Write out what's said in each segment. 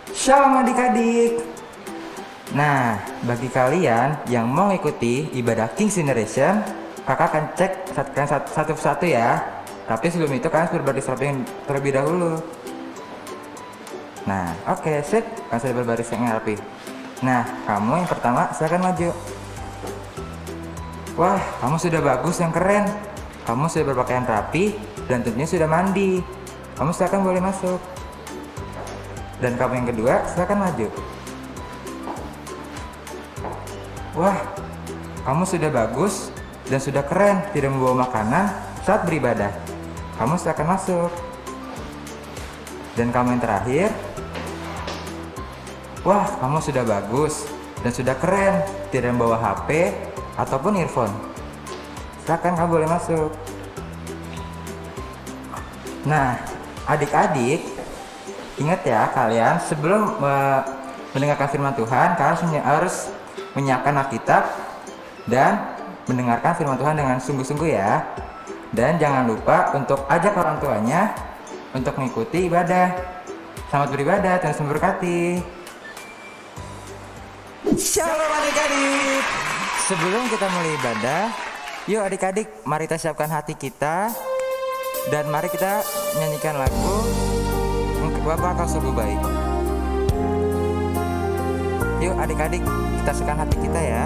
Shalom adik-adik. Nah, bagi kalian yang mau ikuti ibadah King's Generation, kakak akan cek satu persatu ya. Tapi sebelum itu kalian harus berbaris rapi terlebih dahulu. Nah, oke, sip. Kalian sudah berbaris yang rapi. Nah, kamu yang pertama silakan maju. Wah, kamu sudah bagus, yang keren. Kamu sudah berpakaian rapi dan tentunya sudah mandi. Kamu silakan boleh masuk. Dan kamu yang kedua silakan maju. Wah, kamu sudah bagus dan sudah keren, tidak membawa makanan saat beribadah. Kamu silakan masuk. Dan kamu yang terakhir, wah, kamu sudah bagus dan sudah keren, tidak membawa HP ataupun earphone. Silakan, kamu boleh masuk. Nah, adik-adik, ingat ya kalian, sebelum mendengarkan firman Tuhan, kalian harus menyiapkan Alkitab dan mendengarkan firman Tuhan dengan sungguh-sungguh ya. Dan jangan lupa untuk ajak orang tuanya untuk mengikuti ibadah. Selamat beribadah, Tuhan memberkati. Shalom adik-adik. Sebelum kita mulai ibadah, yuk adik-adik, mari kita siapkan hati kita dan mari kita nyanyikan lagu Bapa Kau Sungguh Baik. Yuk adik-adik, kita siapkan hati kita ya.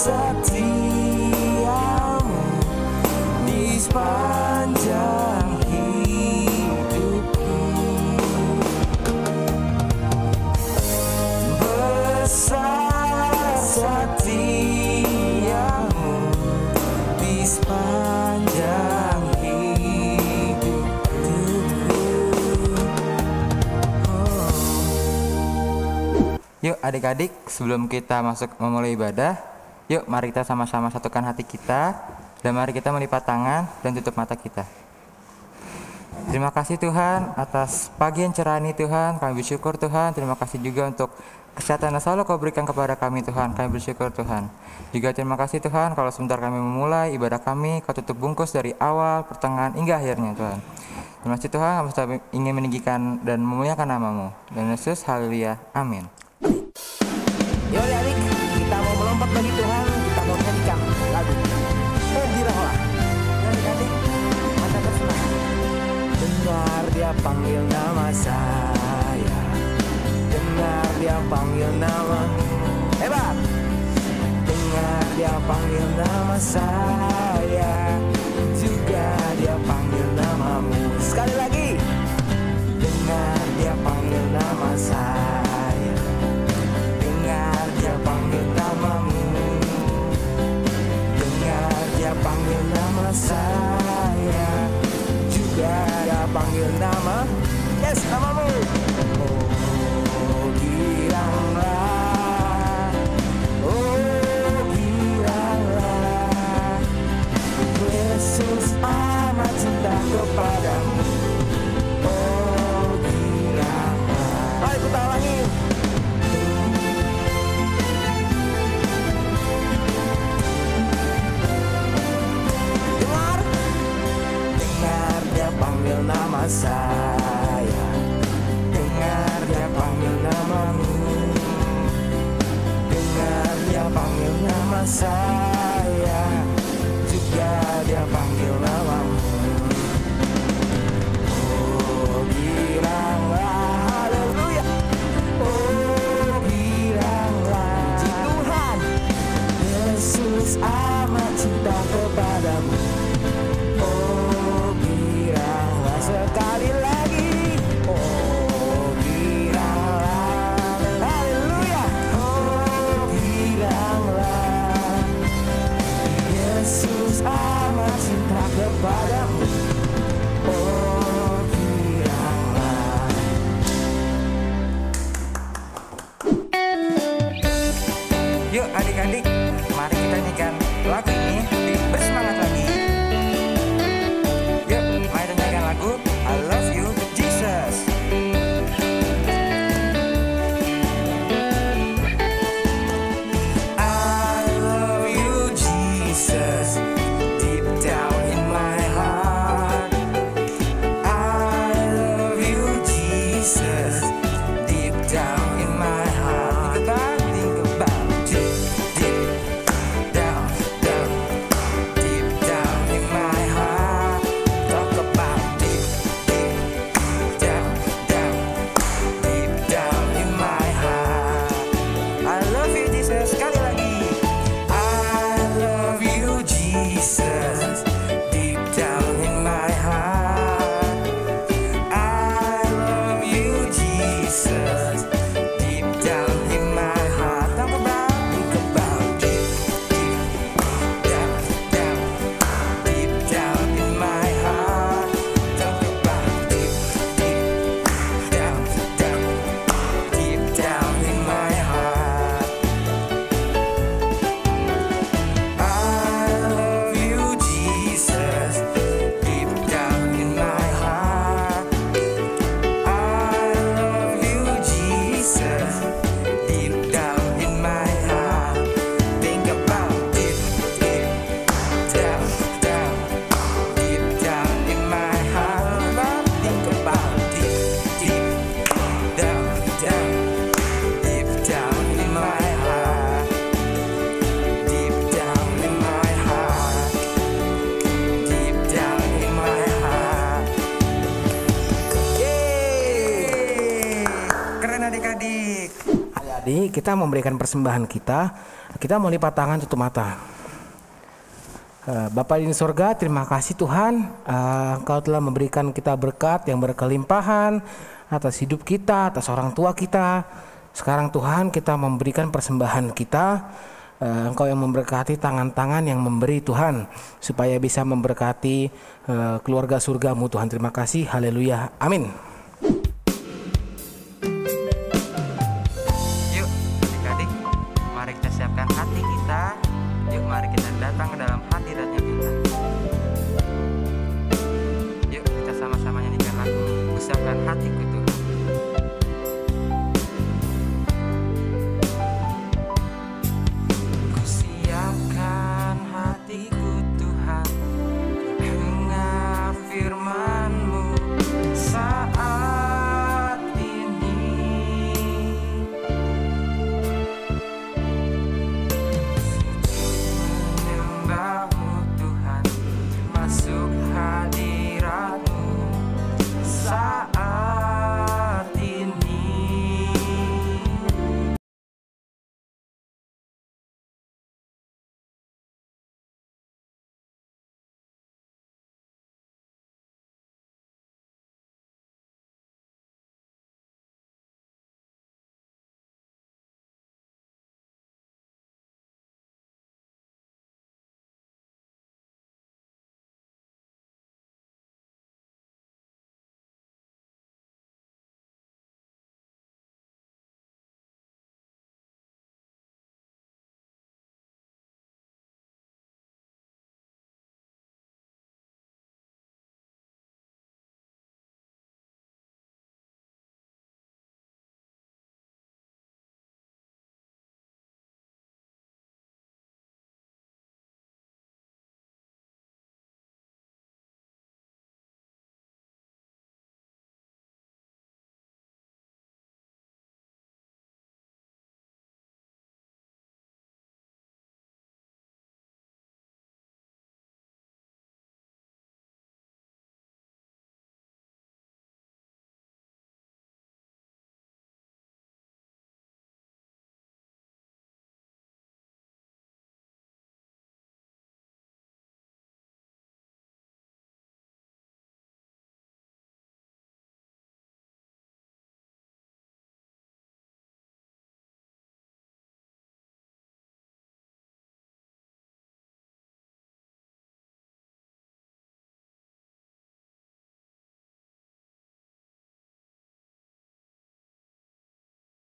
setiamu di sepanjang hidupku. Besar setiamu di sepanjang hidupku. Yuk adik-adik, sebelum kita masuk memulai ibadah, yuk mari kita sama-sama satukan hati kita, dan mari kita melipat tangan dan tutup mata kita. Terima kasih Tuhan atas pagi yang cerah ini Tuhan, kami bersyukur Tuhan. Terima kasih juga untuk kesehatan yang selalu Kau berikan kepada kami Tuhan, kami bersyukur Tuhan. Juga terima kasih Tuhan kalau sebentar kami memulai ibadah kami, Kau tutup bungkus dari awal, pertengahan, hingga akhirnya Tuhan. Terima kasih Tuhan, kami ingin meninggikan dan memuliakan nama-Mu. Dan Yesus, haleluya, amin. Yuk adik, kita mau melompat bagi Tuhan, kita mau nyanyikan lagu Oh Giranglah. Adik-adik, mata tersenang. Dengar Dia panggil nama saya, dengar Dia panggil namamu. Hebat. Dengar Dia panggil nama saya, juga Dia panggil namamu. Sekali lagi. Dengar Dia panggil nama saya, dengar Dia panggil namamu. Dengar Dia panggil nama saya, juga Dia panggil nama, yes, namamu. Oh giranglah, oh giranglah, Yesus amat cinta kepadamu. Oh giranglah. Ayo kita ulangi. Dengar Dia panggil nama saya, dengar Dia panggil namamu. Dengar Dia panggil nama saya, juga Dia panggil namamu. Oh giranglah, haleluya. Oh giranglah, puji Tuhan. Yesus amat cinta kepadamu. Oh giranglah, sekali lagi. Oh giranglah, haleluya. Oh giranglah, Yesus amat cinta kepadamu. Oh giranglah. Yuk adik-adik, mari kita nyanyikan lagu ini lebih bersemangat lagi. Yuk, mari kita nyanyikan lagu I Love You Jesus. I love you, Jesus, deep down in my heart. I love you, Jesus, deep down in my heart. Think about deep, deep down, down, deep down ini kita memberikan persembahan kita mau lipat tangan tutup mata. Bapa di surga, terima kasih Tuhan, Engkau telah memberikan kita berkat yang berkelimpahan atas hidup kita, atas orang tua kita. Sekarang Tuhan, kita memberikan persembahan kita. Engkau yang memberkati tangan-tangan yang memberi Tuhan, supaya bisa memberkati keluarga surgamu Tuhan. Terima kasih, haleluya, amin. Yuk adik-adik, mari kita siapkan hati kita. Yuk mari kita datang ke dalam hadiratnya Tuhan. Yuk kita sama-sama nyanyikan lagu Ku Siapkan Hatiku Tuhan. Ku siapkan hatiku Tuhan, dengar firman-Mu saat ini. Menyembah-Mu Tuhan, masuk hadirat-Mu saat ini.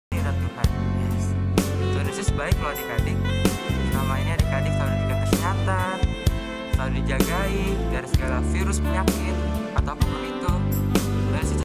Hadirat Tuhan. Yes. Tuhan Yesus baik loh adik-adik. Selama ini adik-adik selalu diberikan kesehatan, selalu dijagai dari segala virus penyakit ataupun itu. Tuhan Yesus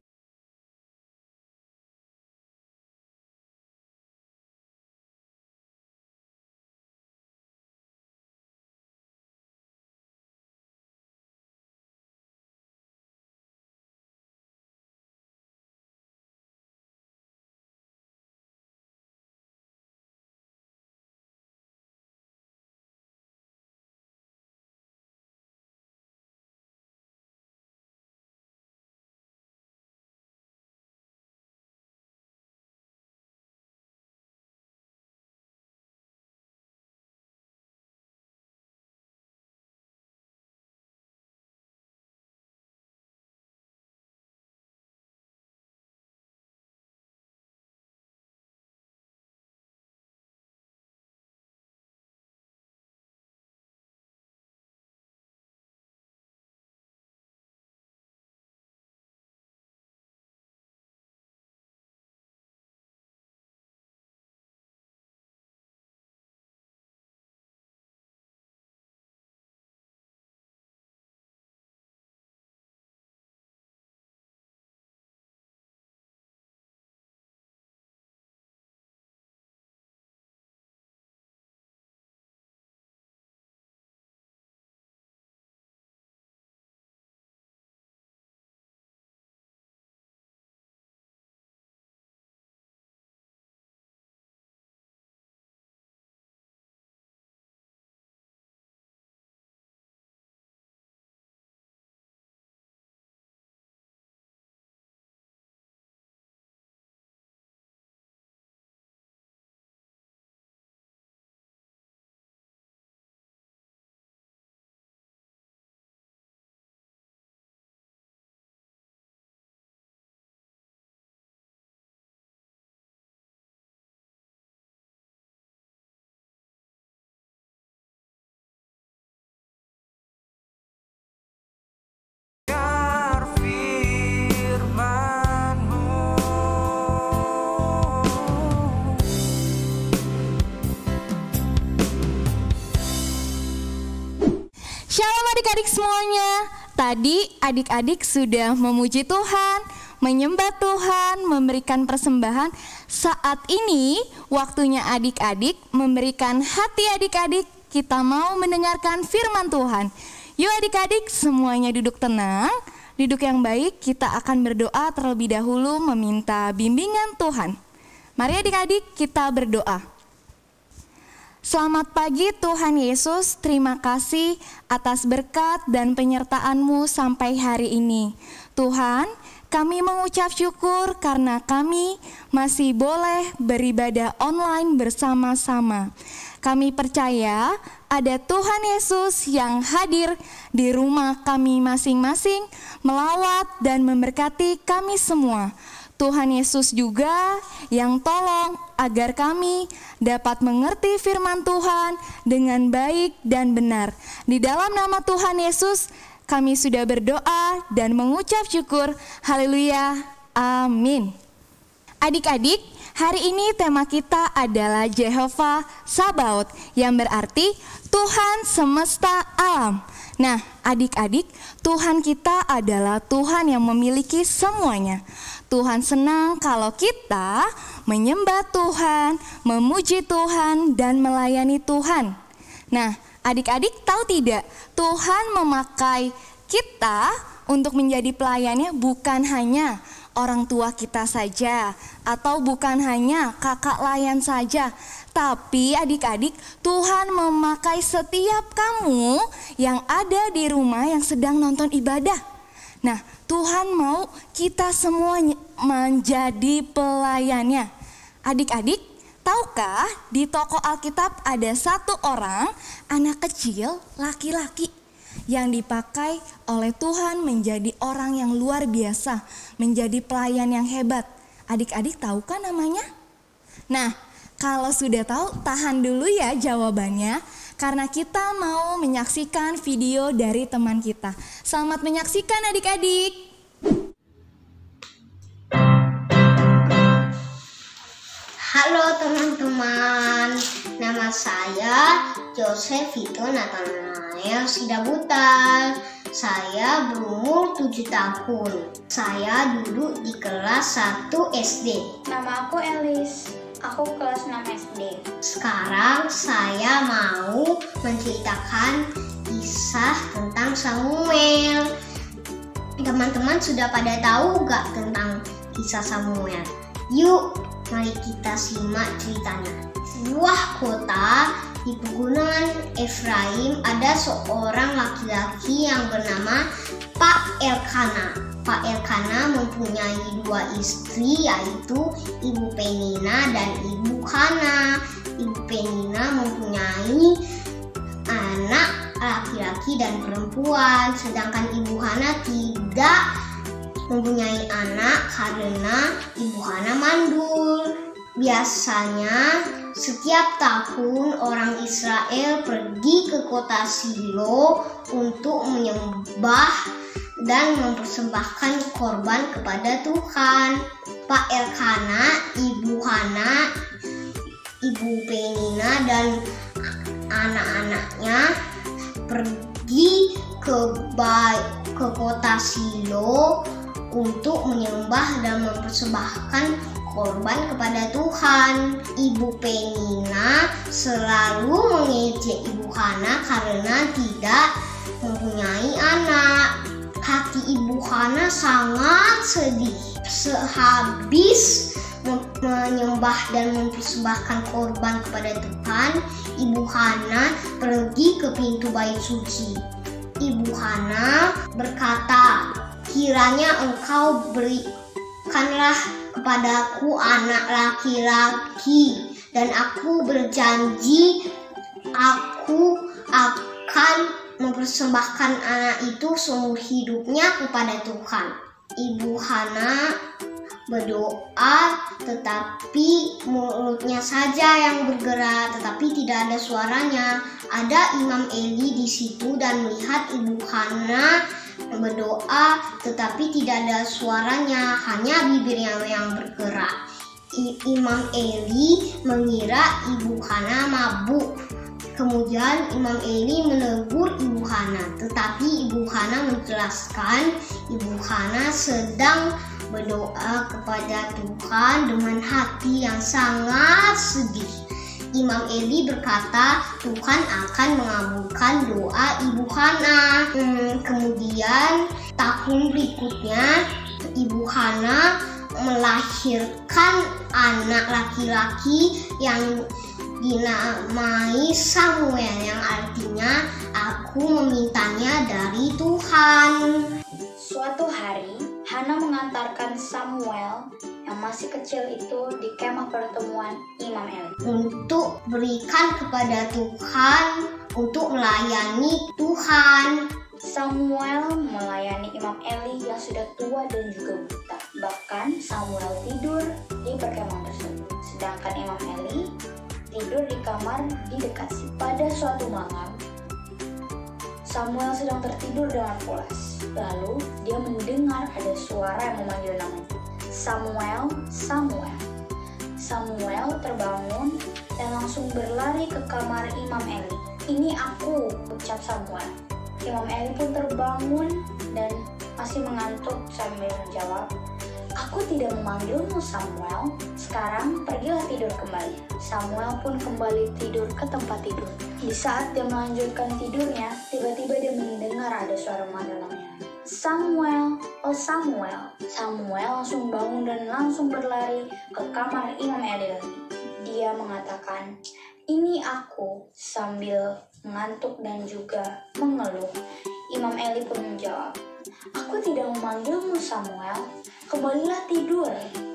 adik-adik semuanya, tadi adik-adik sudah memuji Tuhan, menyembah Tuhan, memberikan persembahan. Saat ini waktunya adik-adik memberikan hati adik-adik. Kita mau mendengarkan firman Tuhan. Yuk adik-adik semuanya duduk tenang, duduk yang baik. Kita akan berdoa terlebih dahulu meminta bimbingan Tuhan. Mari adik-adik kita berdoa. Selamat pagi Tuhan Yesus, terima kasih atas berkat dan penyertaan-Mu sampai hari ini. Tuhan, kami mengucap syukur karena kami masih boleh beribadah online bersama-sama. Kami percaya ada Tuhan Yesus yang hadir di rumah kami masing-masing, melawat dan memberkati kami semua. Tuhan Yesus juga yang tolong agar kami dapat mengerti firman Tuhan dengan baik dan benar. Di dalam nama Tuhan Yesus kami sudah berdoa dan mengucap syukur. Haleluya. Amin. Adik-adik, hari ini tema kita adalah Jehovah Sabaoth, yang berarti Tuhan semesta alam. Nah, adik-adik, Tuhan kita adalah Tuhan yang memiliki semuanya. Tuhan senang kalau kita menyembah Tuhan, memuji Tuhan, dan melayani Tuhan. Nah, adik-adik tahu tidak, Tuhan memakai kita untuk menjadi pelayannya bukan hanya orang tua kita saja, atau bukan hanya kakak layan saja. Tapi adik-adik, Tuhan memakai setiap kamu yang ada di rumah yang sedang nonton ibadah. Nah, Tuhan mau kita semua menjadi pelayannya. Adik-adik, tahukah di toko Alkitab ada satu orang anak kecil laki-laki yang dipakai oleh Tuhan menjadi orang yang luar biasa, menjadi pelayan yang hebat. Adik-adik tahukah namanya? Nah, kalau sudah tahu, tahan dulu ya jawabannya, karena kita mau menyaksikan video dari teman kita. Selamat menyaksikan adik-adik. Halo teman-teman, nama saya Joseph Vito Nathanael Sidabutal. Saya berumur 7 tahun. Saya duduk di kelas 1 SD. Nama aku Elis. Aku kelas 6 SD. Sekarang saya mau menceritakan kisah tentang Samuel. Teman-teman sudah pada tahu gak tentang kisah Samuel? Yuk, mari kita simak ceritanya. Sebuah kota di pegunungan Efraim ada seorang laki-laki yang bernama Pak Elkana. Pak Elkana mempunyai 2 istri, yaitu Ibu Penina dan Ibu Hana. Ibu Penina mempunyai anak laki-laki dan perempuan, sedangkan Ibu Hana tidak mempunyai anak karena Ibu Hana mandul. Biasanya setiap tahun orang Israel pergi ke kota Shilo untuk menyembah dan mempersembahkan korban kepada Tuhan. Pak Elkana, Ibu Hana, Ibu Penina dan anak-anaknya pergi ke kota Shilo untuk menyembah dan mempersembahkan korban kepada Tuhan. Ibu Penina selalu mengejek Ibu Hana karena tidak mempunyai anak. Hati Ibu Hana sangat sedih. Sehabis menyembah dan mempersembahkan korban kepada Tuhan, Ibu Hana pergi ke pintu bait suci. Ibu Hana berkata, "Kiranya engkau berikanlah kepadaku anak laki-laki, dan aku berjanji aku akan mempersembahkan anak itu seumur hidupnya kepada Tuhan." Ibu Hana berdoa, tetapi mulutnya saja yang bergerak, tetapi tidak ada suaranya. Ada Imam Eli di situ dan melihat Ibu Hana berdoa, tetapi tidak ada suaranya, hanya bibirnya yang bergerak. Imam Eli mengira Ibu Hana mabuk. Kemudian Imam Eli menegur Ibu Hana, tetapi Ibu Hana menjelaskan Ibu Hana sedang berdoa kepada Tuhan dengan hati yang sangat sedih. Imam Eli berkata Tuhan akan mengabulkan doa Ibu Hana. Kemudian tahun berikutnya Ibu Hana melahirkan anak laki-laki yang dinamai Samuel, yang artinya aku memintanya dari Tuhan. Suatu hari, Hana mengantarkan Samuel yang masih kecil itu di kemah pertemuan Imam Eli Untuk berikan kepada Tuhan, untuk melayani Tuhan. Samuel melayani Imam Eli yang sudah tua dan juga buta. Bahkan Samuel tidur di perkemahan tersebut, sedangkan Imam Eli tidur di kamar di dekat situ. Pada suatu malam, Samuel sedang tertidur dengan pulas. Lalu dia mendengar ada suara yang memanggil namanya. Samuel, Samuel. Samuel terbangun dan langsung berlari ke kamar Imam Eli. Ini aku, ucap Samuel. Imam Eli pun terbangun dan masih mengantuk sambil menjawab, aku tidak memanggilmu Samuel, sekarang pergilah tidur kembali. Samuel pun kembali tidur ke tempat tidur. Di saat dia melanjutkan tidurnya, tiba-tiba dia mendengar ada suara memanggil namanya. Samuel, oh Samuel. Samuel langsung bangun dan langsung berlari ke kamar Imam Eli. Dia mengatakan, ini aku, sambil mengantuk dan juga mengeluh. Imam Eli pun menjawab, aku tidak memanggilmu Samuel, kembalilah tidur.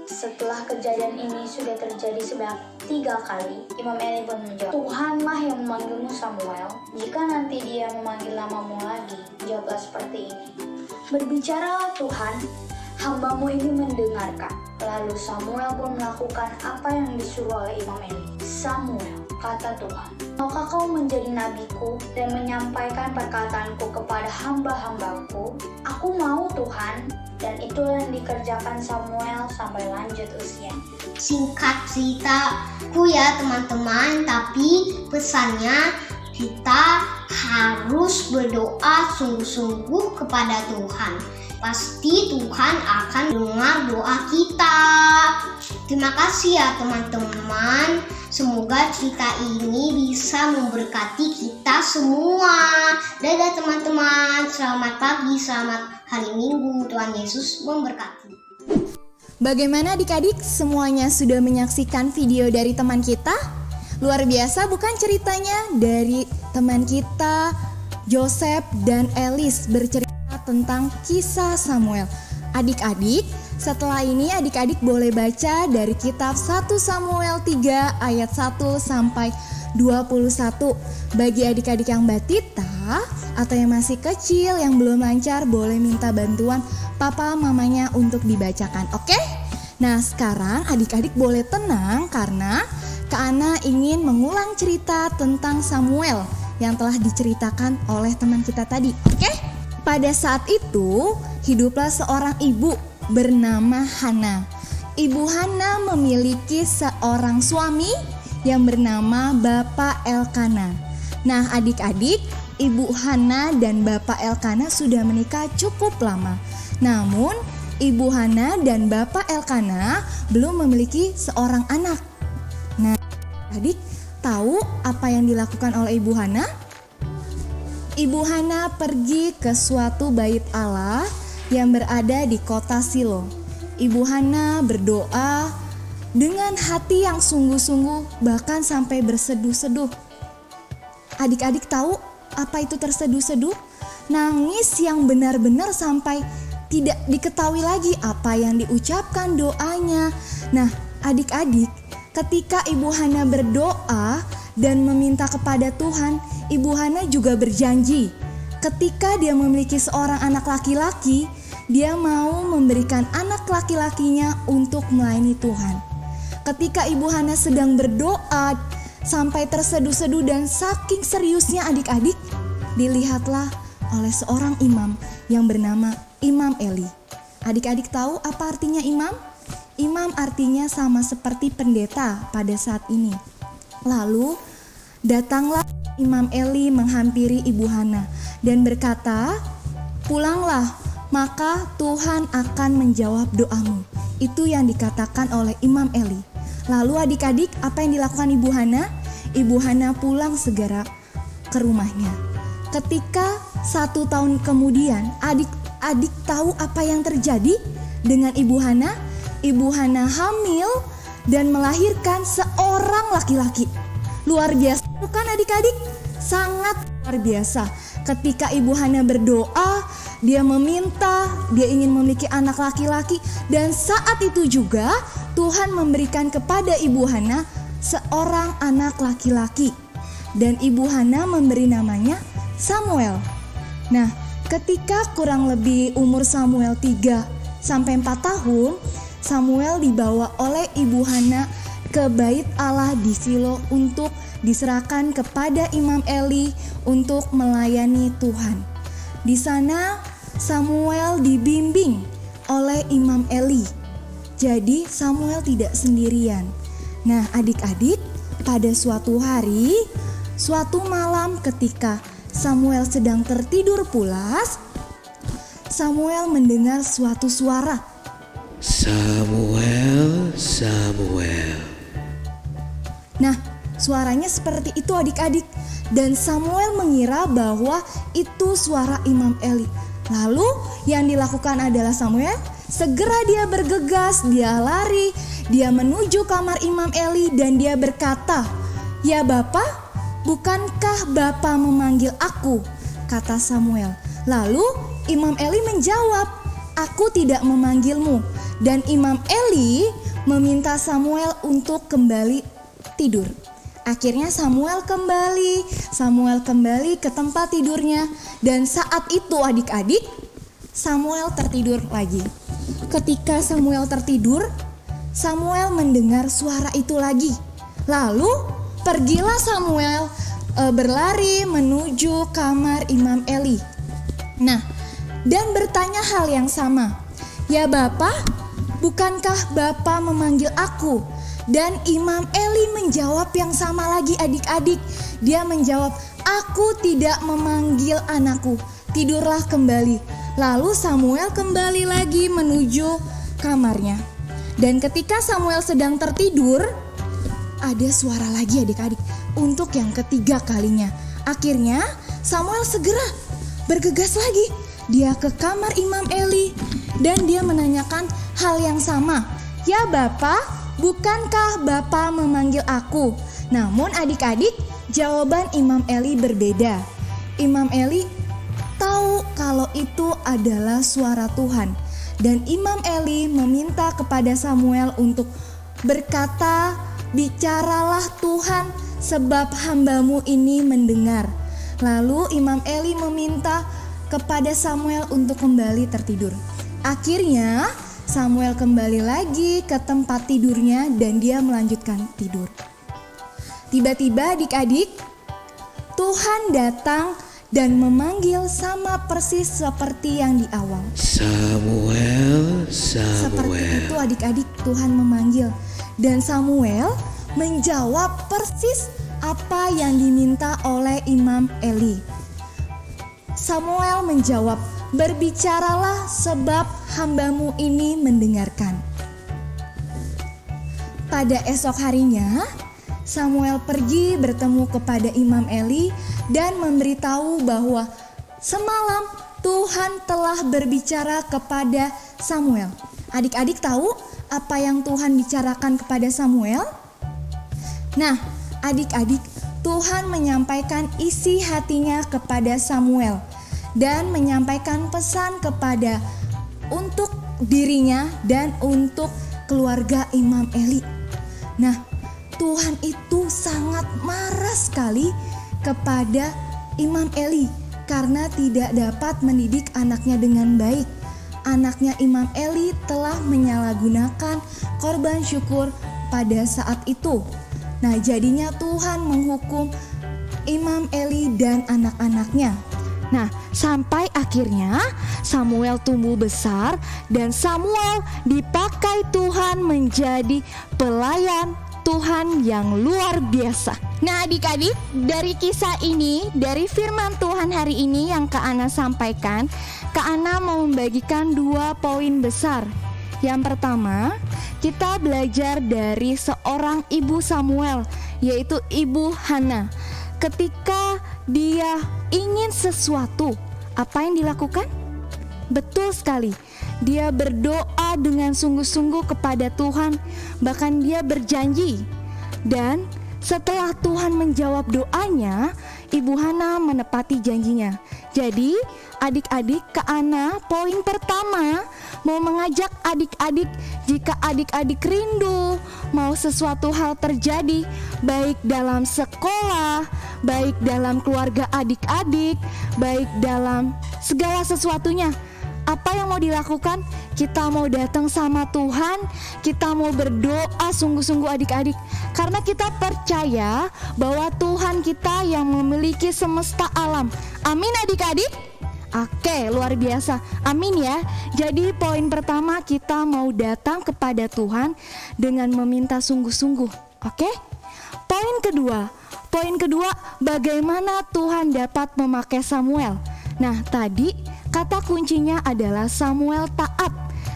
Setelah kejadian ini sudah terjadi sebanyak 3 kali, Imam Eli pun menjawab, Tuhanlah yang memanggilmu Samuel. Jika nanti dia memanggil namamu lagi, jawablah seperti ini, berbicaralah Tuhan, hambamu ini mendengarkan. Lalu Samuel pun melakukan apa yang disuruh oleh Imam Eli. Samuel, kata Tuhan, maukah kau menjadi nabiku dan menyampaikan perkataanku kepada hamba-hambaku? Aku mau Tuhan. Dan itulah yang dikerjakan Samuel sampai lanjut usia. Singkat ceritaku ya teman-teman, tapi pesannya kita harus berdoa sungguh-sungguh kepada Tuhan. Pasti Tuhan akan dengar doa kita. Terima kasih ya teman-teman. Semoga cerita ini bisa memberkati kita semua. Dadah teman-teman. Selamat pagi, selamat hari Minggu. Tuhan Yesus memberkati. Bagaimana adik-adik? Semuanya sudah menyaksikan video dari teman kita? Luar biasa bukan ceritanya dari teman kita Joseph dan Elis bercerita tentang kisah Samuel. Adik-adik, setelah ini adik-adik boleh baca dari kitab 1 Samuel 3 ayat 1 sampai 21. Bagi adik-adik yang batita atau yang masih kecil yang belum lancar, boleh minta bantuan papa mamanya untuk dibacakan, oke? Nah, sekarang adik-adik boleh tenang karena Kak Ana ingin mengulang cerita tentang Samuel yang telah diceritakan oleh teman kita tadi, oke? Pada saat itu, hiduplah seorang ibu bernama Hana. Ibu Hana memiliki seorang suami yang bernama Bapak Elkana. Nah, adik-adik, Ibu Hana dan Bapak Elkana sudah menikah cukup lama. Namun, Ibu Hana dan Bapak Elkana belum memiliki seorang anak. Nah, adik tahu apa yang dilakukan oleh Ibu Hana? Ibu Hana pergi ke suatu bait Allah yang berada di kota Silo. Ibu Hana berdoa dengan hati yang sungguh-sungguh, bahkan sampai berseduh-seduh. Adik-adik tahu apa itu terseduh-seduh? Nangis yang benar-benar sampai tidak diketahui lagi apa yang diucapkan doanya. Nah, adik-adik, ketika Ibu Hana berdoa dan meminta kepada Tuhan, Ibu Hana juga berjanji ketika dia memiliki seorang anak laki-laki, dia mau memberikan anak laki-lakinya untuk melayani Tuhan. Ketika Ibu Hana sedang berdoa sampai terseduh-seduh dan saking seriusnya adik-adik, dilihatlah oleh seorang imam yang bernama Imam Eli. Adik-adik tahu apa artinya imam? Imam artinya sama seperti pendeta pada saat ini. Lalu datanglah Imam Eli menghampiri Ibu Hana dan berkata, "Pulanglah, maka Tuhan akan menjawab doamu." Itu yang dikatakan oleh Imam Eli. Lalu adik-adik, apa yang dilakukan Ibu Hana? Ibu Hana pulang segera ke rumahnya. Ketika 1 tahun kemudian, adik-adik tahu apa yang terjadi dengan Ibu Hana? Ibu Hana hamil dan melahirkan seorang laki-laki. Luar biasa bukan adik-adik? Sangat luar biasa. Ketika Ibu Hana berdoa, dia meminta, dia ingin memiliki anak laki-laki, dan saat itu juga Tuhan memberikan kepada Ibu Hana seorang anak laki-laki, dan Ibu Hana memberi namanya Samuel. Nah, ketika kurang lebih umur Samuel 3-4 tahun, Samuel dibawa oleh Ibu Hana ke bait Allah di Silo untuk diserahkan kepada Imam Eli untuk melayani Tuhan. Di sana Samuel dibimbing oleh Imam Eli. Jadi Samuel tidak sendirian. Nah, adik-adik, pada suatu hari, suatu malam ketika Samuel sedang tertidur pulas, Samuel mendengar suatu suara. Samuel, Samuel. Nah, suaranya seperti itu adik-adik, dan Samuel mengira bahwa itu suara Imam Eli. Lalu yang dilakukan adalah Samuel segera dia bergegas, dia lari, dia menuju kamar Imam Eli dan dia berkata, "Ya Bapa, bukankah Bapa memanggil aku?" kata Samuel. Lalu Imam Eli menjawab, "Aku tidak memanggilmu." Dan Imam Eli meminta Samuel untuk kembali tidur. Akhirnya Samuel kembali ke tempat tidurnya, dan saat itu adik-adik, Samuel tertidur lagi. Ketika Samuel tertidur, Samuel mendengar suara itu lagi. Lalu pergilah Samuel berlari menuju kamar Imam Eli. Nah, dan bertanya hal yang sama. "Ya Bapa, bukankah Bapa memanggil aku?" Dan Imam Eli menjawab yang sama lagi adik-adik. Dia menjawab, "Aku tidak memanggil anakku, tidurlah kembali." Lalu Samuel kembali lagi menuju kamarnya. Dan ketika Samuel sedang tertidur, ada suara lagi adik-adik untuk yang ketiga kalinya. Akhirnya Samuel segera bergegas lagi. Dia ke kamar Imam Eli dan dia menanyakan hal yang sama. "Ya Bapa, bukankah Bapa memanggil aku?" Namun adik-adik, jawaban Imam Eli berbeda. Imam Eli tahu kalau itu adalah suara Tuhan. Dan Imam Eli meminta kepada Samuel untuk berkata, "Bicaralah Tuhan, sebab hamba-Mu ini mendengar." Lalu Imam Eli meminta kepada Samuel untuk kembali tertidur. Akhirnya Samuel kembali lagi ke tempat tidurnya dan dia melanjutkan tidur. Tiba-tiba adik-adik, Tuhan datang dan memanggil sama persis seperti yang di awal. Samuel, Seperti itu adik-adik, Tuhan memanggil. Dan Samuel menjawab persis apa yang diminta oleh Imam Eli. Samuel menjawab, "Berbicaralah sebab hamba-Mu ini mendengarkan." Pada esok harinya, Samuel pergi bertemu kepada Imam Eli dan memberitahu bahwa semalam Tuhan telah berbicara kepada Samuel. Adik-adik tahu apa yang Tuhan bicarakan kepada Samuel? Nah, adik-adik, Tuhan menyampaikan isi hatinya kepada Samuel dan menyampaikan pesan kepada untuk dirinya dan untuk keluarga Imam Eli. Nah, Tuhan itu sangat marah sekali kepada Imam Eli karena tidak dapat mendidik anaknya dengan baik. Anaknya Imam Eli telah menyalahgunakan korban syukur pada saat itu. Nah, jadinya Tuhan menghukum Imam Eli dan anak-anaknya. Nah, sampai akhirnya Samuel tumbuh besar dan Samuel dipakai Tuhan menjadi pelayan Tuhan yang luar biasa. Nah adik-adik, dari kisah ini, dari firman Tuhan hari ini yang Kak Ana sampaikan, Kak Ana mau membagikan 2 poin besar. Yang pertama, kita belajar dari seorang ibu Samuel, yaitu Ibu Hana. Ketika dia ingin sesuatu, apa yang dilakukan? Betul sekali, dia berdoa dengan sungguh-sungguh kepada Tuhan. Bahkan dia berjanji. Dan setelah Tuhan menjawab doanya, Ibu Hana menepati janjinya. Jadi adik-adik, Kak Ana poin pertama mau mengajak adik-adik, jika adik-adik rindu mau sesuatu hal terjadi, baik dalam sekolah, baik dalam keluarga adik-adik, baik dalam segala sesuatunya, apa yang mau dilakukan? Kita mau datang sama Tuhan, kita mau berdoa sungguh-sungguh adik-adik, karena kita percaya bahwa Tuhan kita yang memiliki semesta alam. Amin adik-adik? Oke, luar biasa. Amin ya. Jadi poin pertama, kita mau datang kepada Tuhan dengan meminta sungguh-sungguh. Oke? Poin kedua, bagaimana Tuhan dapat memakai Samuel? Nah, tadi kata kuncinya adalah Samuel taat.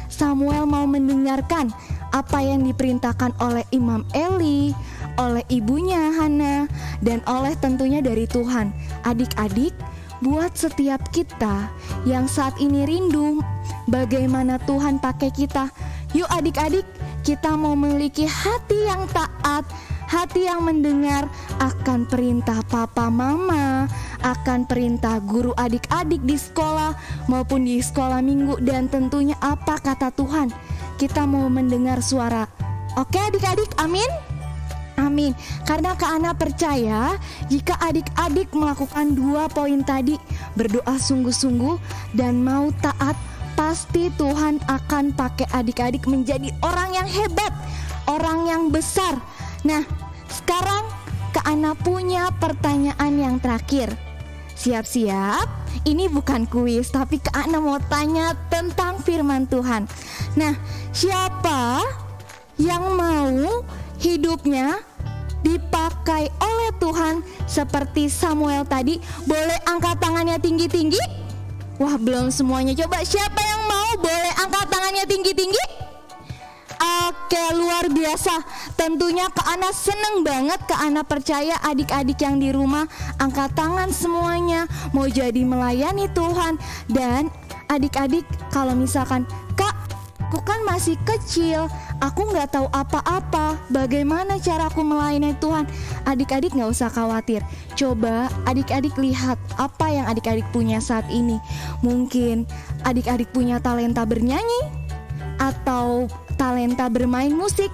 Samuel mau mendengarkan apa yang diperintahkan oleh Imam Eli, oleh ibunya Hana, dan oleh tentunya dari Tuhan. Adik-adik, buat setiap kita yang saat ini rindu bagaimana Tuhan pakai kita, yuk adik-adik, kita mau memiliki hati yang taat, hati yang mendengar akan perintah papa mama, akan perintah guru adik-adik di sekolah maupun di sekolah minggu, dan tentunya apa kata Tuhan. Kita mau mendengar suara. Oke adik-adik, amin? Amin. Karena Kak Ana percaya jika adik-adik melakukan 2 poin tadi, berdoa sungguh-sungguh dan mau taat, pasti Tuhan akan pakai adik-adik menjadi orang yang hebat, orang yang besar. Nah, sekarang Kak Ana punya pertanyaan yang terakhir. Siap-siap, ini bukan kuis, tapi Kak Ana mau tanya tentang firman Tuhan. Nah, siapa yang mau hidupnya dipakai oleh Tuhan seperti Samuel tadi? Boleh angkat tangannya tinggi-tinggi? Wah, belum semuanya. Coba siapa yang mau? Boleh angkat tangannya tinggi-tinggi? Oke, luar biasa. Tentunya Kak Ana seneng banget. Kak Ana percaya adik-adik yang di rumah angkat tangan semuanya, mau jadi melayani Tuhan. Dan adik-adik kalau misalkan, Kak, aku kan masih kecil, aku nggak tahu apa-apa, bagaimana cara aku melayani Tuhan? Adik-adik nggak usah khawatir. Coba adik-adik lihat apa yang adik-adik punya saat ini. Mungkin adik-adik punya talenta bernyanyi atau talenta bermain musik.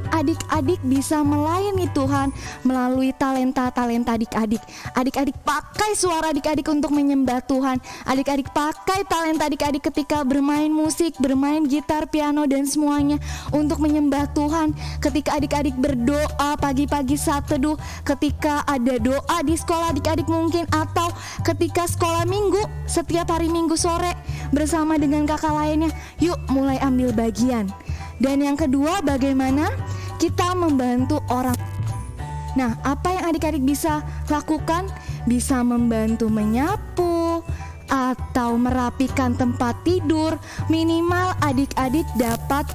Adik-adik bisa melayani Tuhan melalui talenta-talenta adik-adik. Adik-adik pakai suara adik-adik untuk menyembah Tuhan. Adik-adik pakai talenta adik-adik ketika bermain musik, bermain gitar, piano, dan semuanya untuk menyembah Tuhan. Ketika adik-adik berdoa pagi-pagi saat teduh, ketika ada doa di sekolah adik-adik mungkin, atau ketika sekolah minggu, setiap hari Minggu sore bersama dengan kakak lainnya. Yuk mulai ambil bagian. Dan yang kedua, bagaimana kita membantu orang. Nah, apa yang adik-adik bisa lakukan? Bisa membantu menyapu atau merapikan tempat tidur. Minimal adik-adik dapat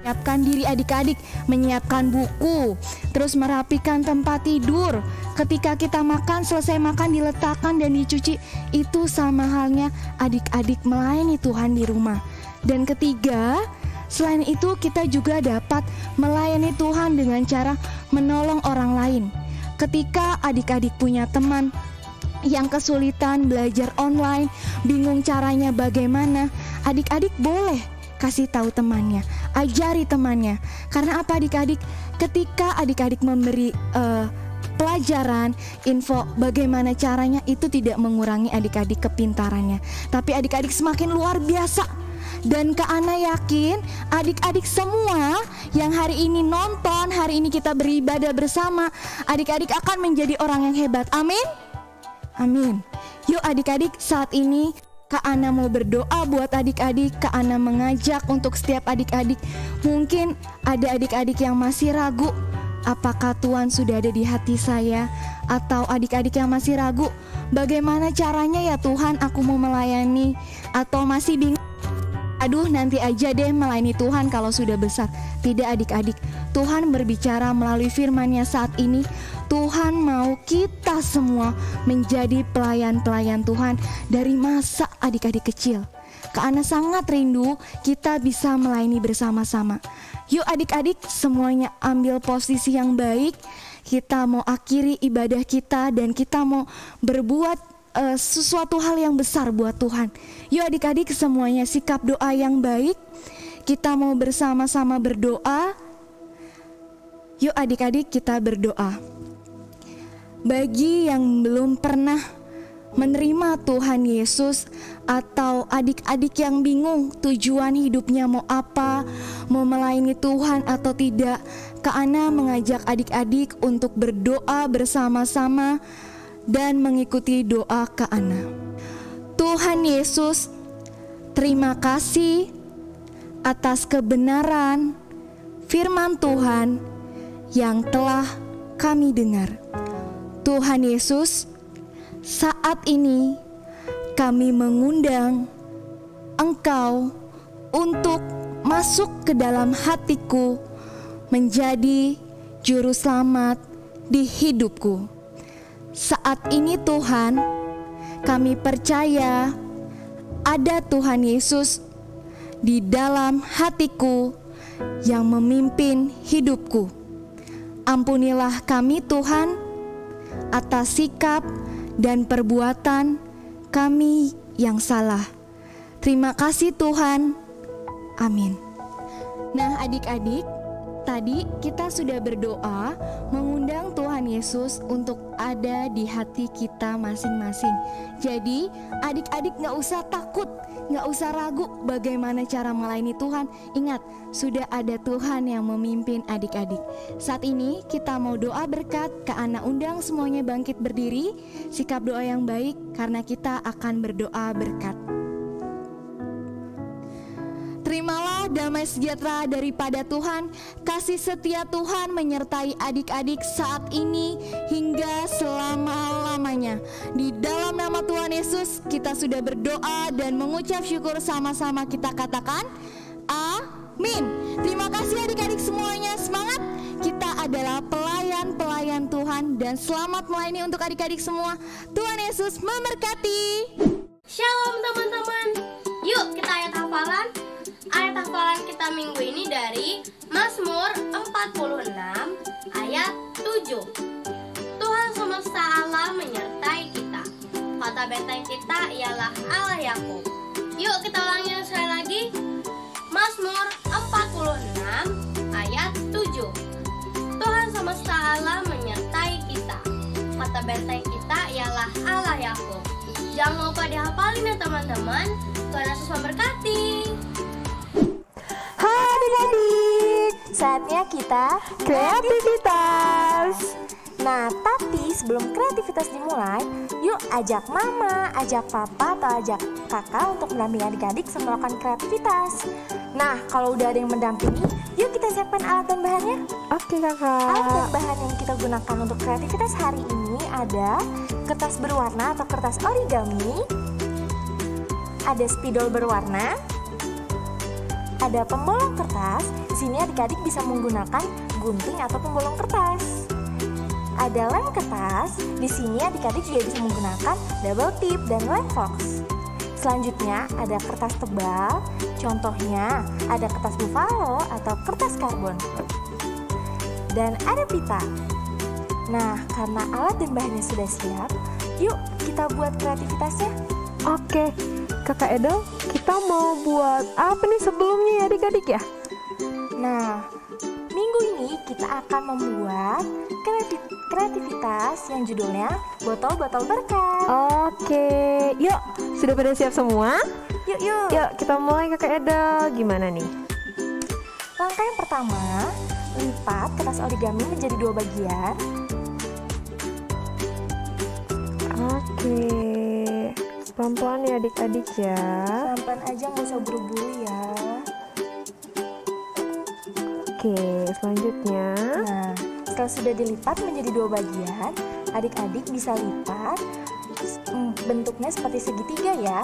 menyiapkan diri adik-adik, menyiapkan buku, terus merapikan tempat tidur. Ketika kita makan, selesai makan diletakkan dan dicuci. Itu sama halnya adik-adik melayani Tuhan di rumah. Dan ketiga, selain itu kita juga dapat melayani Tuhan dengan cara menolong orang lain. Ketika adik-adik punya teman yang kesulitan belajar online, bingung caranya bagaimana, adik-adik boleh kasih tahu temannya, ajari temannya. Karena apa adik-adik? Ketika adik-adik memberi pelajaran, info bagaimana caranya, itu tidak mengurangi adik-adik kepintarannya, tapi adik-adik semakin luar biasa. Dan Kak Ana yakin adik-adik semua yang hari ini nonton, hari ini kita beribadah bersama, adik-adik akan menjadi orang yang hebat. Amin? Amin. Yuk adik-adik, saat ini Kak Ana mau berdoa buat adik-adik. Kak Ana mengajak untuk setiap adik-adik. Mungkin ada adik-adik yang masih ragu, apakah Tuhan sudah ada di hati saya? Atau adik-adik yang masih ragu, bagaimana caranya ya Tuhan aku mau melayani? Atau masih bingung, aduh nanti aja deh melayani Tuhan kalau sudah besar. Tidak adik-adik, Tuhan berbicara melalui firman-Nya saat ini. Tuhan mau kita semua menjadi pelayan-pelayan Tuhan dari masa adik-adik kecil. Kak Ana sangat rindu kita bisa melayani bersama-sama. Yuk adik-adik semuanya ambil posisi yang baik. Kita mau akhiri ibadah kita dan kita mau berbuat sesuatu hal yang besar buat Tuhan. Yuk adik-adik semuanya sikap doa yang baik. Kita mau bersama-sama berdoa. Yuk adik-adik kita berdoa. Bagi yang belum pernah menerima Tuhan Yesus, atau adik-adik yang bingung tujuan hidupnya mau apa, mau melayani Tuhan atau tidak, Kak Ana mengajak adik-adik untuk berdoa bersama-sama dan mengikuti doa Kak Ana. Tuhan Yesus, terima kasih atas kebenaran firman Tuhan yang telah kami dengar. Tuhan Yesus, saat ini kami mengundang Engkau untuk masuk ke dalam hatiku, menjadi juru selamat di hidupku. Saat ini Tuhan, kami percaya ada Tuhan Yesus di dalam hatiku yang memimpin hidupku. Ampunilah kami Tuhan atas sikap dan perbuatan kami yang salah. Terima kasih Tuhan. Amin. Nah adik-adik, tadi kita sudah berdoa mengundang Tuhan Yesus untuk ada di hati kita masing-masing. Jadi adik-adik gak usah takut, gak usah ragu bagaimana cara melayani Tuhan. Ingat, sudah ada Tuhan yang memimpin adik-adik. Saat ini kita mau doa berkat. Kak Ana undang semuanya bangkit berdiri. Sikap doa yang baik karena kita akan berdoa berkat. Terimalah damai sejahtera daripada Tuhan, kasih setia Tuhan menyertai adik-adik saat ini hingga selama-lamanya. Di dalam nama Tuhan Yesus kita sudah berdoa dan mengucap syukur, sama-sama kita katakan amin. Terima kasih adik-adik semuanya, semangat. Kita adalah pelayan-pelayan Tuhan dan selamat melayani untuk adik-adik semua. Tuhan Yesus memberkati. Shalom teman-teman. Yuk kita ayat hafalan. Ayat hafalan kita minggu ini dari Mazmur 46 ayat 7. Tuhan semesta Allah menyertai kita. Kata benteng kita ialah Allah Yakub. Yuk kita ulangi sekali lagi. Mazmur 46 ayat 7. Tuhan semesta Allah menyertai kita. Kata benteng kita ialah Allah Yakub. Jangan lupa dihafalin ya teman-teman. Tuhan Yesus memberkati. Hai adik-adik, saatnya kita kreativitas. Nah, tapi sebelum kreativitas dimulai, yuk ajak mama, ajak papa, atau ajak kakak untuk mendampingi adik-adik melakukan kreativitas. Nah, kalau udah ada yang mendampingi, yuk kita siapkan alat dan bahannya. Oke kakak. Alat dan bahan yang kita gunakan untuk kreativitas hari ini ada kertas berwarna atau kertas origami, ada spidol berwarna, ada pembolong kertas. Di sini adik-adik bisa menggunakan gunting atau pembolong kertas. Ada lem kertas. Di sini adik-adik juga bisa menggunakan double tip dan lem fox. Selanjutnya ada kertas tebal. Contohnya ada kertas buffalo atau kertas karbon. Dan ada pita. Nah, karena alat dan bahannya sudah siap, yuk kita buat kreativitasnya. Oke, Kakak Edel, kita mau buat apa nih sebelumnya ya adik-adik ya? Nah, minggu ini kita akan membuat kreativitas yang judulnya botol-botol berkat. Oke, yuk, sudah pada siap semua? Yuk. Yuk, kita mulai Kakak Edel. Gimana nih? Langkah yang pertama, lipat kertas origami menjadi 2 bagian. Oke. pelan-pelan ya adik-adik ya. Pelan-pelan aja, nggak usah buru-buru ya. Oke, selanjutnya. Nah, setelah sudah dilipat menjadi 2 bagian, adik-adik bisa lipat bentuknya seperti segitiga ya.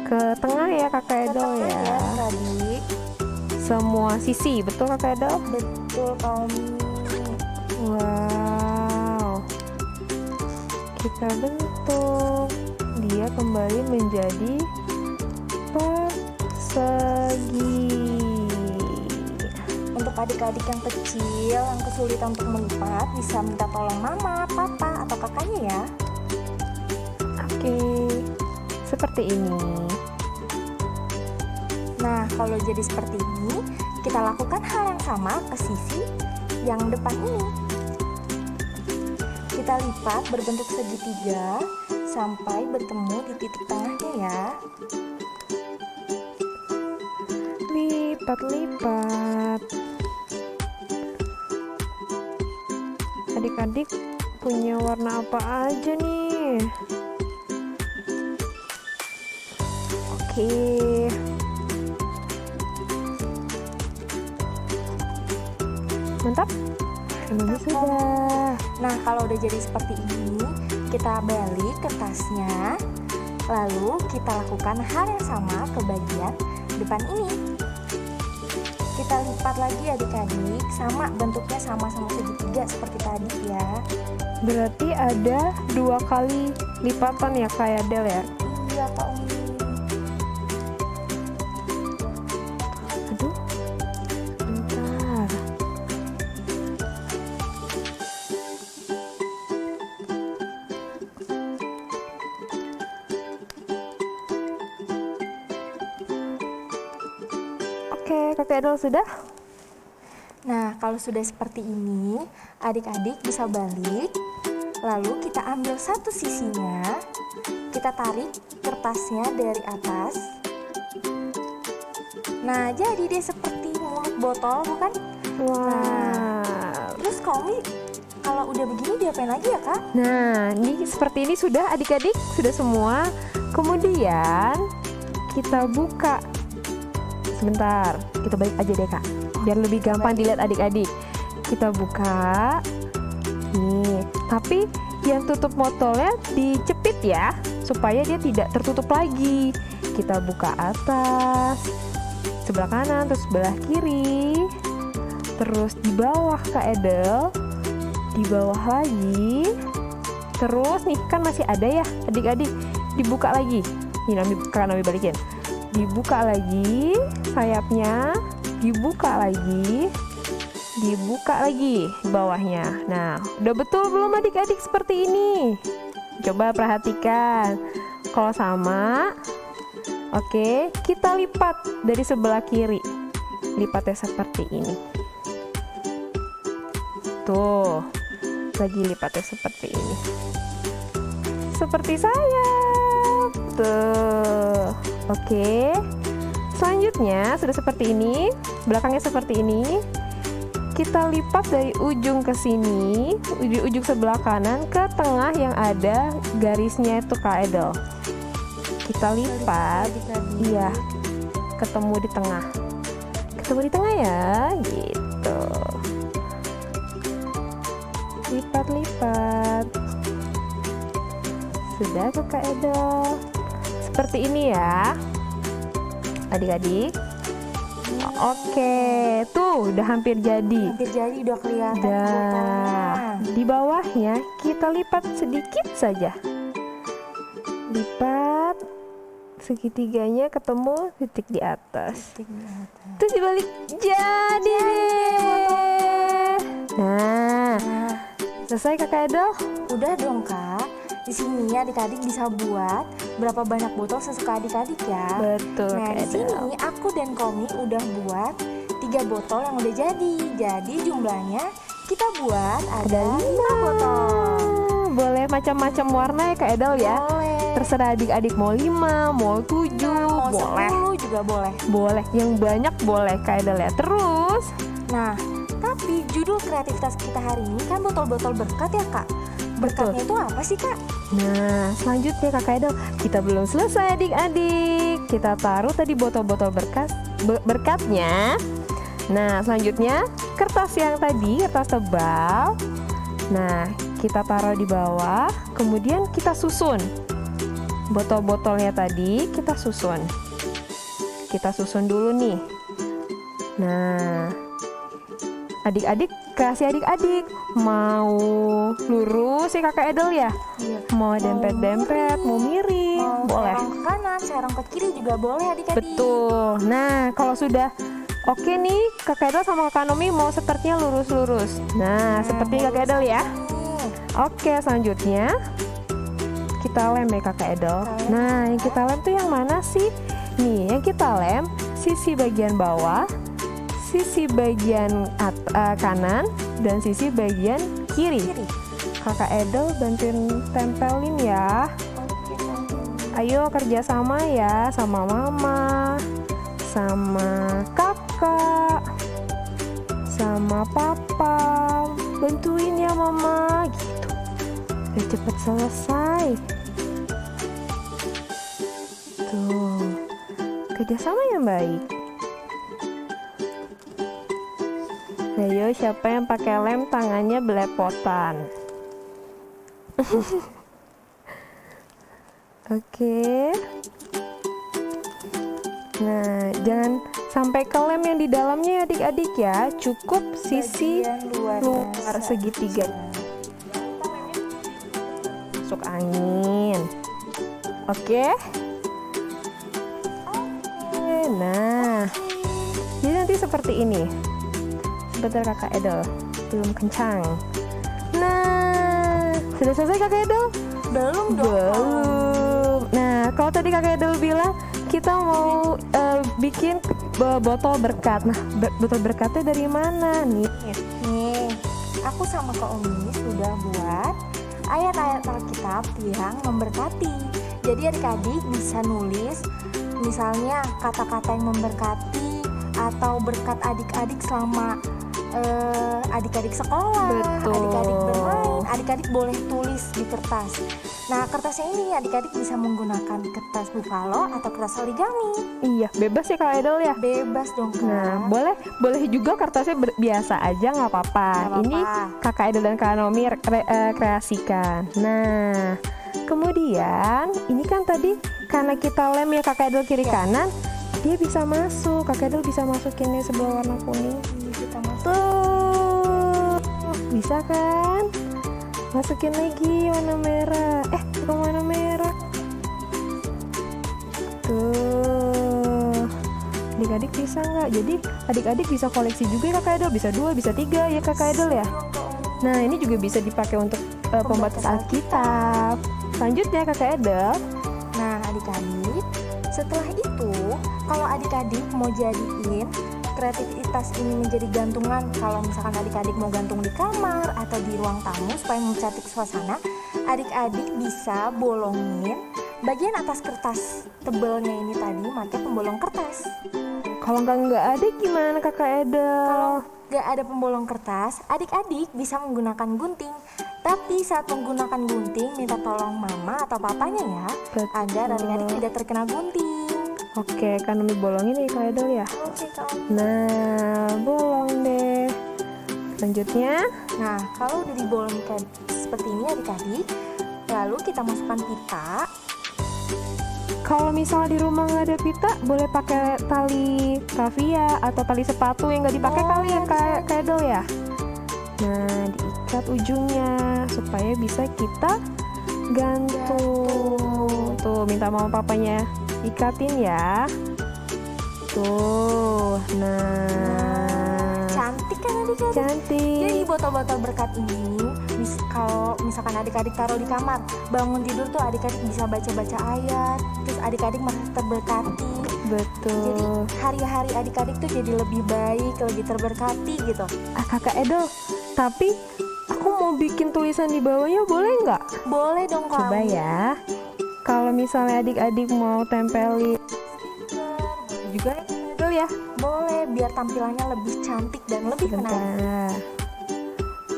Ke tengah ya Kakak Edo Ke tengah ya. ya, adik. Semua sisi, betul Kakak Edo? Betul Kami. Wow. Kita bentuk. Dia kembali menjadi persegi. Untuk adik-adik yang kecil yang kesulitan untuk melipat, bisa minta tolong mama, papa, atau kakaknya ya. Oke, seperti ini. Nah, kalau jadi seperti ini, kita lakukan hal yang sama ke sisi yang depan ini. Kita lipat berbentuk segitiga sampai bertemu di titik tengahnya ya. Lipat-lipat. Adik-adik punya warna apa aja nih? Oke. Mantap. Ini sudah. Nah, kalau udah jadi seperti ini, kita balik kertasnya. Lalu kita lakukan hal yang sama ke bagian depan ini. Kita lipat lagi adik-adik, sama bentuknya sama-sama segitiga seperti tadi ya. Berarti ada 2 kali lipatan ya kayak Del ya? Iya Kak Umi. Aduh, bentar. Oke, Kakak Edel sudah? Nah, kalau sudah seperti ini, adik-adik bisa balik. Lalu kita ambil satu sisinya, kita tarik kertasnya dari atas. Nah, jadi deh seperti mulut botol, bukan? Wah. Nah, terus Kami, kalau udah begini diapain lagi ya Kak? Nah, ini seperti ini sudah adik-adik, sudah semua. Kemudian kita buka. Sebentar, kita balik aja deh Kak, biar lebih gampang dilihat adik-adik. Kita buka. Nih, tapi yang tutup botolnya dicepit ya, supaya dia tidak tertutup lagi. Kita buka atas, sebelah kanan, terus sebelah kiri, terus di bawah Kak Edel, di bawah lagi, terus nih kan masih ada ya adik-adik, dibuka lagi. Ini Nabi balikin, dibuka lagi sayapnya, dibuka lagi bawahnya. Nah, udah betul belum adik-adik seperti ini? Coba perhatikan. Kalau sama, oke, kita lipat dari sebelah kiri. Lipatnya seperti ini. Tuh, lagi lipatnya seperti ini. Seperti saya. Tuh, oke. Selanjutnya sudah seperti ini, belakangnya seperti ini. Kita lipat dari ujung ke sini, ujung sebelah kanan ke tengah yang ada garisnya itu Kak Edel. Kita lipat, iya, ketemu di tengah ya, gitu. Lipat-lipat. Sudah ke Kak Edel. Seperti ini ya, adik-adik. Oke, tuh udah hampir jadi. Udah kelihatan botolnya. Di bawahnya kita lipat sedikit saja. Lipat segitiganya ketemu titik di atas. Terus dibalik, jadi deh. Nah, selesai Kakak Edel? Udah dong Kak. Di sini adik-adik bisa buat berapa banyak botol sesuka adik-adik ya. Betul. Nah, di sini aku dan Komi udah buat 3 botol yang udah jadi. Jadi jumlahnya kita buat ada 5 botol. Boleh macam-macam warna ya Kak Edel ya. Boleh. Terserah adik-adik mau 5, mau 7, mau boleh. 10 juga boleh. Boleh, yang banyak boleh Kak Edel ya. Terus, nah, tapi judul kreativitas kita hari ini kan botol-botol berkat ya Kak. Berkatnya itu apa sih, Kak? Nah, selanjutnya Kakak Edel, kita belum selesai adik-adik. Kita taruh tadi botol-botol berkatnya. Nah, selanjutnya kertas yang tadi, kertas tebal. Nah, kita taruh di bawah, kemudian kita susun. Botol-botolnya tadi kita susun. Kita susun dulu nih. Nah, adik-adik, kreasi adik-adik mau lurus ya Kakak Edel ya? Iya. Mau dempet-dempet, mau miring, boleh. Serong ke kanan, serong ke kiri juga boleh adik-adik. Betul. Nah, kalau sudah oke nih, Kakak Edel sama Kak Nomi mau sepertinya lurus-lurus. Nah, seperti Kakak Edel ya. Oke, selanjutnya kita lem ya Kakak Edel. Nah, yang kita lem tuh yang mana sih? Nih, yang kita lem sisi bagian bawah, sisi bagian kanan, dan sisi bagian kiri. Kakak Edel bantuin tempelin ya. Ayo kerjasama ya, sama mama, sama kakak, sama papa. Bantuin ya mama, gitu. Biar cepet selesai. Tuh, kerjasama yang baik. Ayo, siapa yang pakai lem tangannya belepotan? Oke. Nah, jangan sampai ke lem yang di dalamnya ya adik-adik ya. Cukup sisi luar segitiga. Masuk angin. Oke. Nah, jadi nanti seperti ini. Sebentar Kakak Edel, belum kencang. Nah, sudah selesai Kakak Edel? Belum dong. Belum. Nah, kalau tadi Kakak Edel bilang kita mau bikin botol berkat. Nah, botol berkatnya dari mana nih? Nih, aku sama Kak Umi sudah buat ayat-ayat Alkitab yang memberkati. Jadi adik-adik bisa nulis misalnya kata-kata yang memberkati atau berkat adik-adik selama adik-adik sekolah, adik-adik bermain, adik-adik boleh tulis di kertas. Nah, kertasnya ini adik-adik bisa menggunakan kertas buffalo atau kertas origami. Iya, bebas ya Kak Edel ya? Bebas dong Kak. Nah, boleh juga kertasnya biasa aja, nggak apa-apa. Ini Kakak Edel dan Kak Nomi kreasikan. Nah, kemudian ini kan tadi karena kita lem ya Kakak Edel kiri kanan, dia bisa masuk. Kakak Edel bisa masukin nih sebelah warna kuning. Kita masuk. Tuh, bisa kan? Masukin lagi warna merah. Bukan warna merah. Tuh, adik-adik bisa nggak? Jadi adik-adik bisa koleksi juga ya Kakak Edel. Bisa 2, bisa 3 ya Kakak Edel ya. Nah, ini juga bisa dipakai untuk pembatas Alkitab. Selanjutnya Kakak Edel. Nah, adik-adik, setelah itu kalau adik-adik mau jadiin kreativitas ini menjadi gantungan, kalau misalkan adik-adik mau gantung di kamar atau di ruang tamu supaya mencantik suasana, adik-adik bisa bolongin bagian atas kertas tebelnya ini tadi pakai pembolong kertas. Kalau nggak ada gimana Kakak Edel? Kalau nggak ada pembolong kertas, adik-adik bisa menggunakan gunting. Tapi saat menggunakan gunting, minta tolong mama atau papanya ya, agar adik-adik tidak terkena gunting. Oke, kan Nomi bolongin ya Kak Edel ya. Oke, Kak. Nah, bolong deh. Selanjutnya, nah kalau udah dibolongkan seperti ini adik-adik, lalu kita masukkan pita. kalau misalnya di rumah nggak ada pita, boleh pakai tali rafia atau tali sepatu yang nggak dipakai kali ya Kak Edel ya. Nah, diikat ujungnya supaya bisa kita gantung. Tuh, minta mama papanya ikatin ya. Tuh, nah, cantik kan adik-adik? Cantik. Jadi botol-botol berkat ini, kalau misalkan adik-adik taruh di kamar, bangun tidur tuh adik-adik bisa baca-baca ayat, terus adik-adik merasa terberkati. Betul. Jadi hari-hari adik-adik tuh jadi lebih baik, lebih terberkati gitu. Kakak Edel, tapi aku mau bikin tulisan di bawahnya, boleh nggak? Boleh dong Kak. Coba ya. Kalau misalnya adik-adik mau tempelin juga ya, boleh, biar tampilannya lebih cantik dan lebih menarik.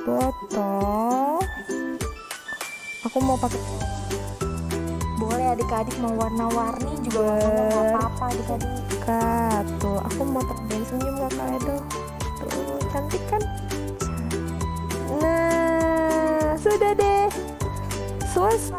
Botol Aku mau pakai. Boleh adik-adik mau warna-warni juga nggak apa-apa adik-adik. Kak, tuh aku mau terbaik senyum gak Kak Edo? Tuh, cantik kan? Nah, sudah deh. Selesai.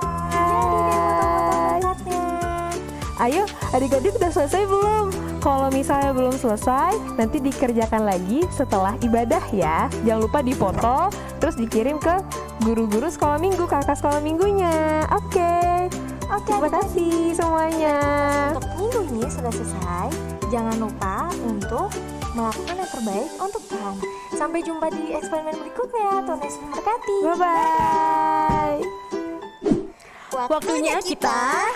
Ayo, adik-adik udah selesai belum? Kalau misalnya belum selesai, nanti dikerjakan lagi setelah ibadah ya. Jangan lupa dipoto, terus dikirim ke guru-guru sekolah minggu, kakak sekolah minggunya. Oke, terima kasih semuanya. Untuk minggu ini sudah selesai. Jangan lupa untuk melakukan yang terbaik untuk Tuhan. Sampai jumpa di eksperimen berikutnya. Tuhan Yesus memberkati. Bye-bye. Waktunya kita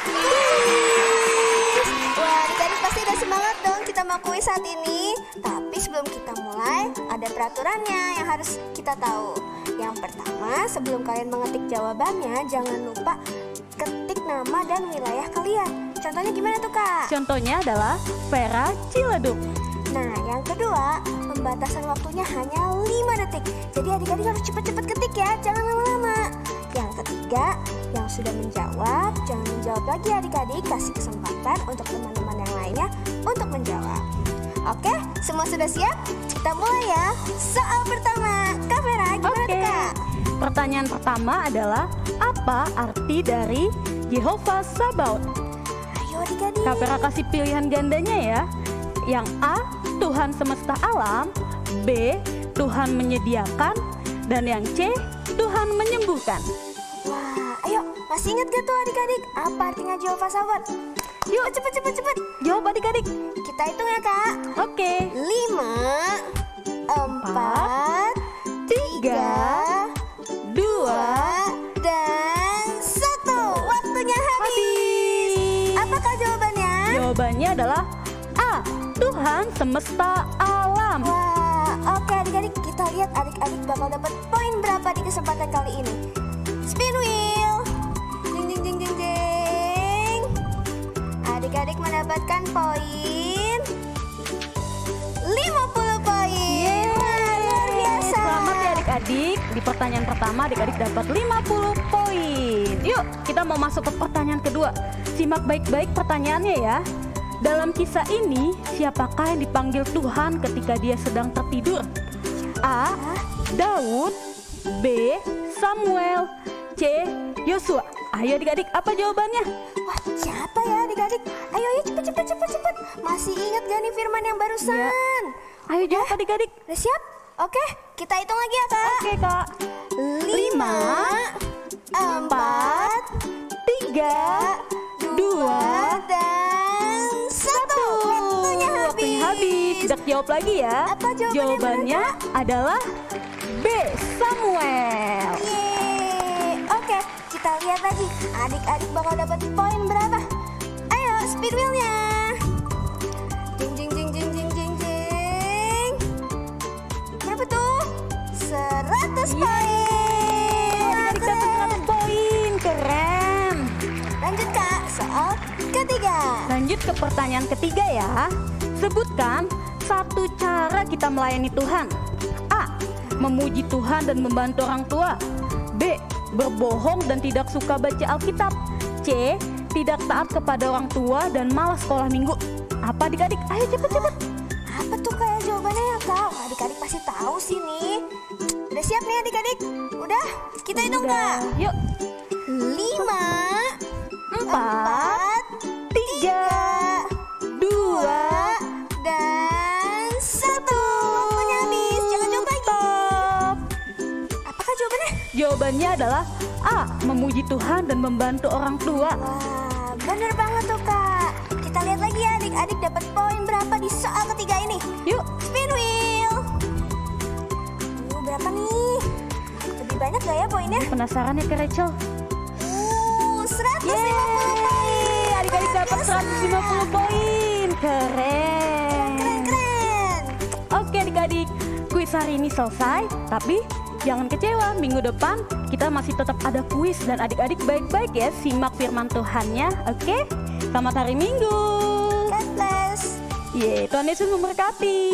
Wah, adik-adik pasti udah semangat dong kita mau kuis saat ini. Tapi sebelum kita mulai, ada peraturannya yang harus kita tahu. Yang pertama, sebelum kalian mengetik jawabannya, jangan lupa ketik nama dan wilayah kalian. Contohnya gimana tuh, Kak? Contohnya adalah Vera Ciledug. Nah, yang kedua, pembatasan waktunya hanya 5 detik. Jadi adik-adik harus cepat-cepat ketik ya, jangan lama-lama. Yang ketiga, yang sudah menjawab, jangan menjawab lagi adik-adik, kasih kesempatan untuk teman-teman yang lainnya untuk menjawab. Oke, semua sudah siap? Kita mulai ya. Soal pertama, Kak Vera, gimana tuh, Kak? Pertanyaan pertama adalah, apa arti dari Yehovah Sabaoth? Ayo adik-adik. Kak Vera kasih pilihan gandanya ya. Yang A, Tuhan semesta alam. B, Tuhan menyediakan. Dan yang C, Tuhan menyembuhkan. Wah, ayo, masih ingat gak tuh adik-adik? Apa artinya Yehovah Sabaoth? Yuk, cepet. Jawab adik-adik. Kita hitung ya, Kak. Oke. 5, 4, 3, 2, dan 1. Waktunya habis. Apakah jawabannya? Jawabannya adalah A, Tuhan semesta alam. Wah, oke adik-adik, kita lihat adik-adik bakal dapat poin berapa di kesempatan kali ini. Spin wheel. Jing jing jing jing jing. Adik-adik mendapatkan poin 50 poin. Wah, luar biasa. Selamat ya adik-adik. Di pertanyaan pertama adik-adik dapat 50 poin. Yuk, kita mau masuk ke pertanyaan kedua. Simak baik-baik pertanyaannya ya. Dalam kisah ini, siapakah yang dipanggil Tuhan ketika dia sedang tertidur? A, Daud. B, Samuel. C, Yosua. Ayo adik-adik, apa jawabannya? Wah, siapa ya adik-adik? Ayo cepet. Masih ingat gak nih firman yang barusan? Ya. Ayo jawab adik-adik. Udah siap? Oke, kita hitung lagi ya, Kak. Oke, Kak. 5, 4, 3, 2, dan 1. Waktunya habis. Tidak jawab lagi ya. Apa jawabannya adalah B, Samuel. Yeay. Oke, kita lihat lagi. Adik-adik bakal dapat poin berapa? Ayo, speed wheel-nya. Jing. Berapa tuh? 100 poin. Adik-adik dapat 100 poin. Keren. Lanjut, Kak. Soal ketiga. Lanjut ke pertanyaan ketiga ya. Sebutkan satu cara kita melayani Tuhan. A, memuji Tuhan dan membantu orang tua. B, berbohong dan tidak suka baca Alkitab. C, tidak taat kepada orang tua dan malas sekolah minggu. Apa adik-adik? Ayo cepet. Apa tuh kayak jawabannya ya, Kak? Adik-adik pasti tahu sih nih. Udah siap nih adik-adik? Udah? Kita hitung, Kak. Yuk. 5, 4, 3, 2, dan 1. Waktunya habis. Jangan jawab lagi. Apakah jawabannya? Jawabannya adalah A, memuji Tuhan dan membantu orang tua. Wah, bener banget tuh, Kak. Kita lihat lagi ya adik-adik dapat poin berapa di soal ketiga ini. Yuk. Spin wheel. Berapa nih? Lebih banyak gak ya poinnya? Penasaran ya ke Rachel? 150 poin. Adik-adik dapat 150 poin. Keren. Oke adik-adik, kuis hari ini selesai. Tapi jangan kecewa, minggu depan kita masih tetap ada kuis. Dan adik-adik baik-baik ya, simak firman Tuhannya. Oke, selamat hari Minggu. God bless. Tuhan Yesus memberkati.